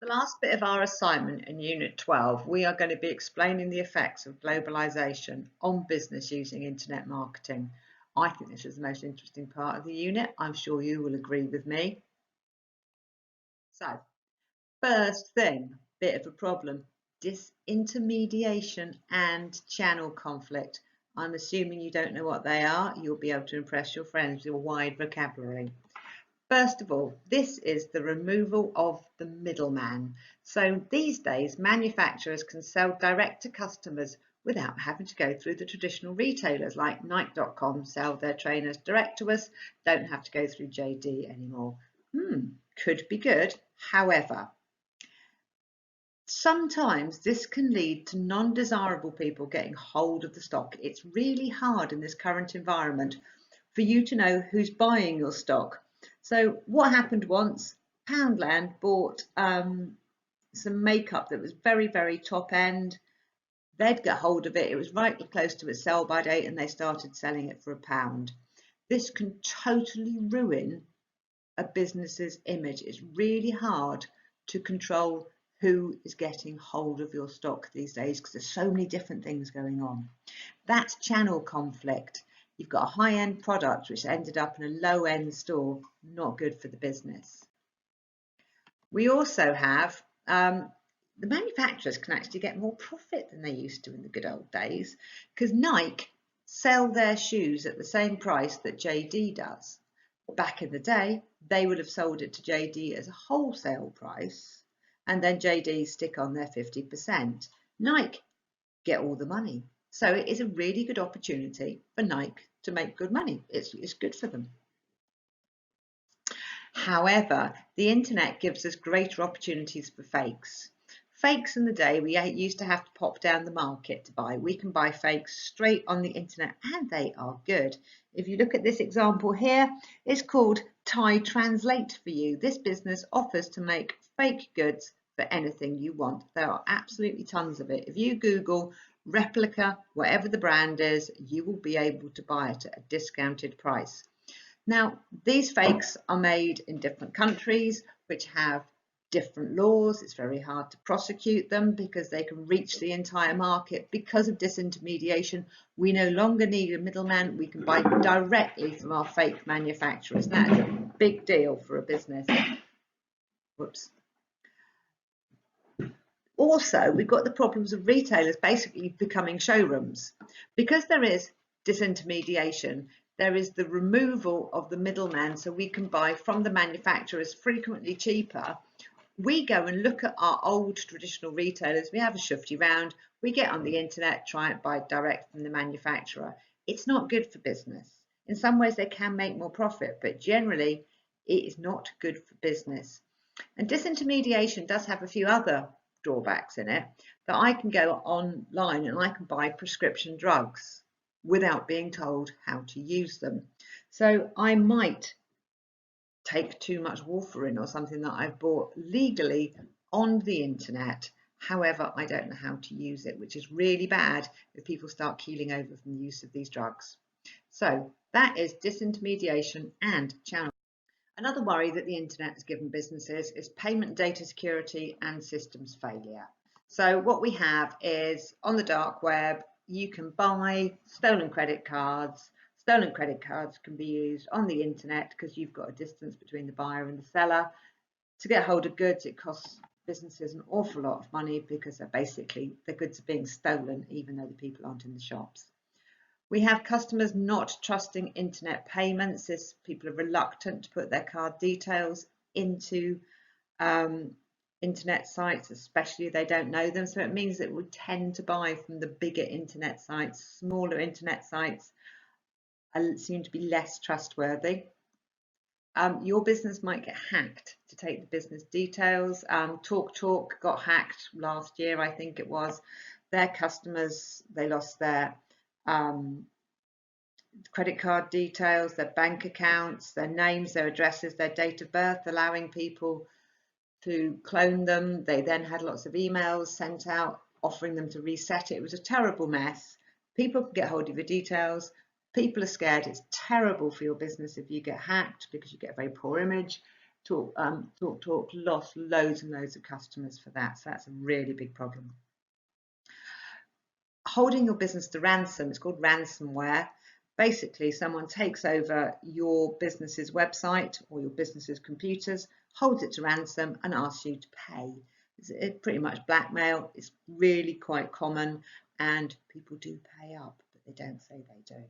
The last bit of our assignment in Unit 12, we are going to be explaining the effects of globalisation on business using internet marketing. I think this is the most interesting part of the unit. I'm sure you will agree with me. So, first thing, bit of a problem, disintermediation and channel conflict. I'm assuming you don't know what they are. You'll be able to impress your friends with a wide vocabulary. First of all, this is the removal of the middleman. So these days, manufacturers can sell direct to customers without having to go through the traditional retailers like Nike.com sell their trainers direct to us, don't have to go through JD anymore. Could be good. However, sometimes this can lead to non-desirable people getting hold of the stock. It's really hard in this current environment for you to know who's buying your stock. So what happened once, Poundland bought some makeup that was very, very top end. They'd get hold of it. It was right close to its sell by date and they started selling it for £1. This can totally ruin a business's image. It's really hard to control who is getting hold of your stock these days because there's so many different things going on. That's channel conflict. You've got a high-end product which ended up in a low-end store, not good for the business. We also have the manufacturers can actually get more profit than they used to in the good old days because Nike sell their shoes at the same price that JD does. Back in the day, they would have sold it to JD as a wholesale price and then JD stick on their 50%. Nike get all the money. So it is a really good opportunity for Nike to make good money. It's good for them. However, the internet gives us greater opportunities for fakes. Fakes in the day, we used to have to pop down the market to buy. We can buy fakes straight on the internet and they are good. If you look at this example here, it's called Thai Translate for You. This business offers to make fake goods for anything you want. There are absolutely tons of it. If you Google replica, whatever the brand is, you will be able to buy it at a discounted price. Now, these fakes are made in different countries which have different laws. It's very hard to prosecute them because they can reach the entire market. Because of disintermediation, we no longer need a middleman. We can buy directly from our fake manufacturers. That is a big deal for a business. Whoops. Also, we've got the problems of retailers basically becoming showrooms. Because there is disintermediation, there is the removal of the middleman, so we can buy from the manufacturers frequently cheaper. We go and look at our old traditional retailers, we have a shufty round, we get on the internet, try and buy direct from the manufacturer. It's not good for business. In some ways they can make more profit, but generally it is not good for business. And disintermediation does have a few other drawbacks in it, that I can go online and I can buy prescription drugs without being told how to use them. So I might take too much warfarin or something that I've bought legally on the internet. However, I don't know how to use it, which is really bad if people start keeling over from the use of these drugs. So that is disintermediation and channel. Another worry that the internet has given businesses is payment data security and systems failure. So what we have is on the dark web, you can buy stolen credit cards. Stolen credit cards can be used on the internet because you've got a distance between the buyer and the seller. To get hold of goods, it costs businesses an awful lot of money because they're basically the goods are being stolen even though the people aren't in the shops. We have customers not trusting internet payments as people are reluctant to put their card details into internet sites, especially if they don't know them. So it means that we tend to buy from the bigger internet sites. Smaller internet sites seem to be less trustworthy. Your business might get hacked to take the business details. TalkTalk got hacked last year, I think it was. Their customers, they lost their credit card details, their bank accounts, their names, their addresses, their date of birth, allowing people to clone them. They then had lots of emails sent out offering them to reset it. It was a terrible mess. People can get hold of your details. People are scared. It's terrible for your business if you get hacked because you get a very poor image. Talk lost loads and loads of customers for that. So that's a really big problem. Holding your business to ransom, it's called ransomware. Basically, someone takes over your business's website or your business's computers, holds it to ransom and asks you to pay. It's pretty much blackmail. It's really quite common and people do pay up, but they don't say they do.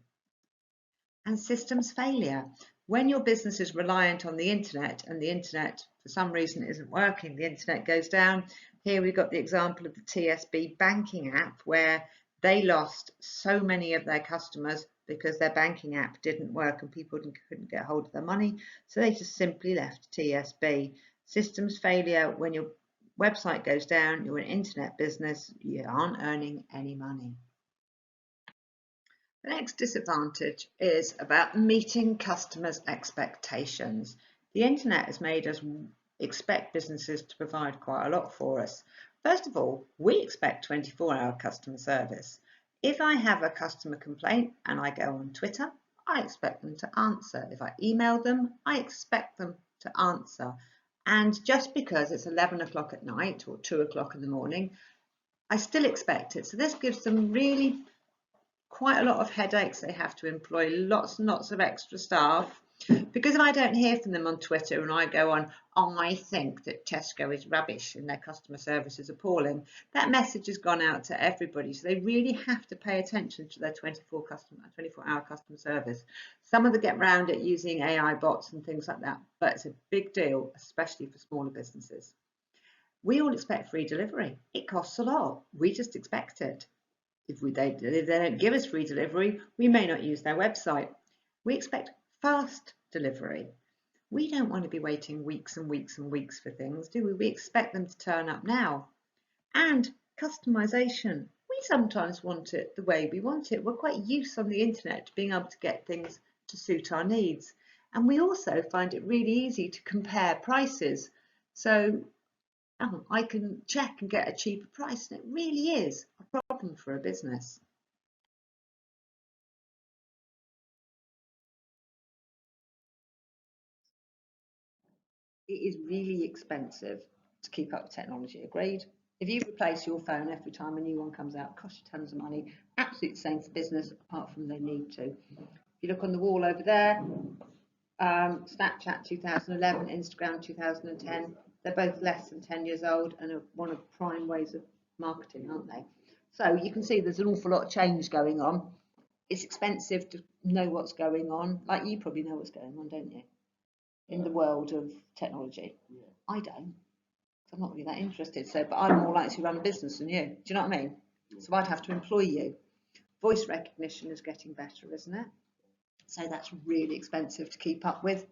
And systems failure. When your business is reliant on the internet and the internet for some reason isn't working, the internet goes down. Here we've got the example of the TSB banking app where they lost so many of their customers because their banking app didn't work and people couldn't get hold of their money. So they just simply left TSB. Systems failure, when your website goes down, you're an internet business, you aren't earning any money. The next disadvantage is about meeting customers' expectations. The internet has made us expect businesses to provide quite a lot for us. First of all, we expect 24-hour customer service. If I have a customer complaint and I go on Twitter, I expect them to answer. If I email them, I expect them to answer. And just because it's 11 o'clock at night or 2 o'clock in the morning, I still expect it. So this gives them really quite a lot of headaches. They have to employ lots and lots of extra staff, because if I don't hear from them on Twitter and I go on, I think that Tesco is rubbish and their customer service is appalling, that message has gone out to everybody. So they really have to pay attention to their 24-hour customer service. Some of them get around it using AI bots and things like that, but it's a big deal, especially for smaller businesses. We all expect free delivery. It costs a lot. We just expect it. If they don't give us free delivery, we may not use their website. We expect fast delivery. We don't want to be waiting weeks and weeks and weeks for things, do we? We expect them to turn up now. And customization. We sometimes want it the way we want it. We're quite used on the internet to being able to get things to suit our needs. And we also find it really easy to compare prices. So I can check and get a cheaper price, and it really is a problem for a business. It is really expensive to keep up with technology, agreed? If you replace your phone every time a new one comes out, it costs you tons of money. Absolutely the same for business, apart from they need to. If you look on the wall over there, Snapchat 2011, Instagram 2010, they're both less than 10 years old and are one of the prime ways of marketing, aren't they? So you can see there's an awful lot of change going on. It's expensive to know what's going on. Like, you probably know what's going on, don't you? In the world of technology. Yeah. I don't. I'm not really that interested. So, but I'm more likely to run a business than you. Do you know what I mean? Yeah. So I'd have to employ you. Voice recognition is getting better, isn't it? So that's really expensive to keep up with.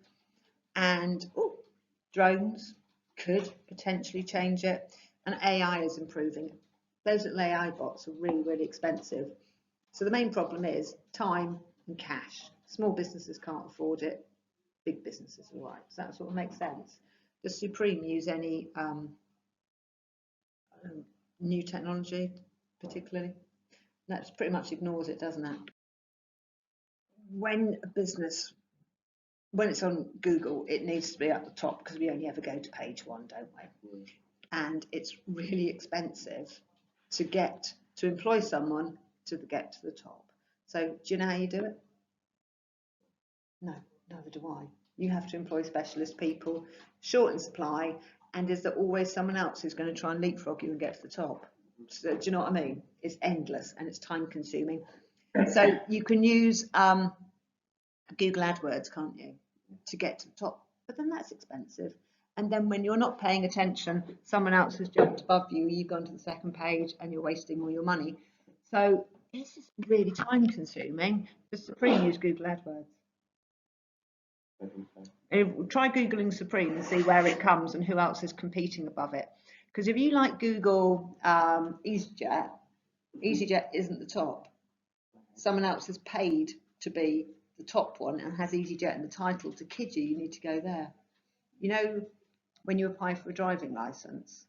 And drones could potentially change it. And AI is improving. Those little AI bots are really, really expensive. So the main problem is time and cash. Small businesses can't afford it. Big businesses are right. So that sort of makes sense. Does Supreme use any new technology particularly? That pretty much ignores it, doesn't it? When a business, when it's on Google, it needs to be at the top because we only ever go to page 1, don't we? Mm. And it's really expensive to employ someone to get to the top. So do you know how you do it? No, neither do I. You have to employ specialist people, shorten supply, and is there always someone else who's going to try and leapfrog you and get to the top? So, do you know what I mean? It's endless and it's time consuming. So you can use Google AdWords, can't you, to get to the top? But then that's expensive. And then when you're not paying attention, someone else has jumped above you, you've gone to the second page and you're wasting all your money. So it's just really time consuming. The Supreme use Google AdWords. Try Googling Supreme and see where it comes and who else is competing above it. Because if you like Google EasyJet, EasyJet isn't the top. Someone else has paid to be the top one and has EasyJet in the title. To kid you, you need to go there. You know, when you apply for a driving licence,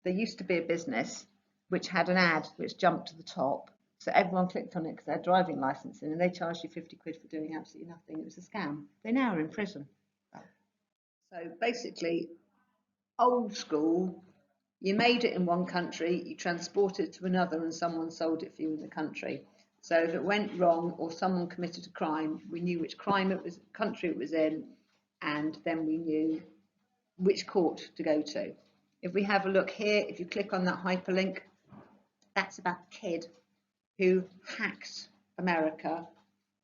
there used to be a business which had an ad which jumped to the top. So everyone clicked on it because they had driving licence in, and they charged you 50 quid for doing absolutely nothing. It was a scam. They now are in prison. So basically, old school, you made it in one country, you transported it to another, and someone sold it for you in the country. So if it went wrong or someone committed a crime, we knew which country it was in, and then we knew which court to go to. If we have a look here, if you click on that hyperlink, that's about a kid who hacked America,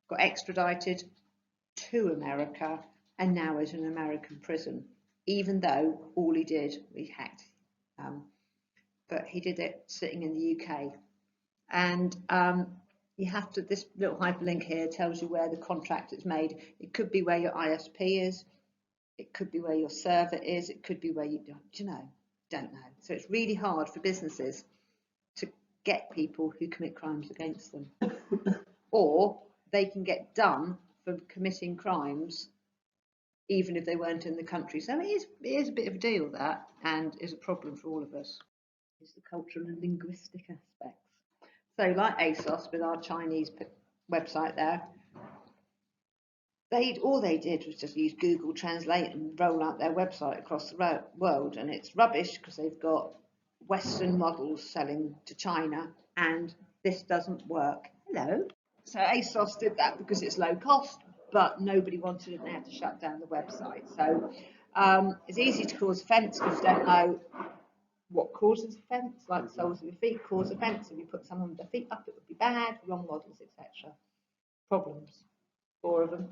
got extradited to America, and now is in an American prison, even though all he did, he hacked, but he did it sitting in the UK. And you have to, this little hyperlink here tells you where the contract is made. It could be where your ISP is, it could be where your server is, it could be where you don't know. So it's really hard for businesses to get people who commit crimes against them. Or they can get done for committing crimes even if they weren't in the country. So it is a bit of a deal, that, and is a problem for all of us. Is the cultural and linguistic aspects. So like ASOS with our Chinese website there, all they did was just use Google Translate and roll out their website across the world, and it's rubbish because they've got Western models selling to China, and this doesn't work. Hello. So ASOS did that because it's low cost, but nobody wanted it and they had to shut down the website. So it's easy to cause offence because you don't know what causes offence, like the soles of your feet cause offence. If you put someone with their feet up, it would be bad, wrong models, etc. Problems, 4 of them.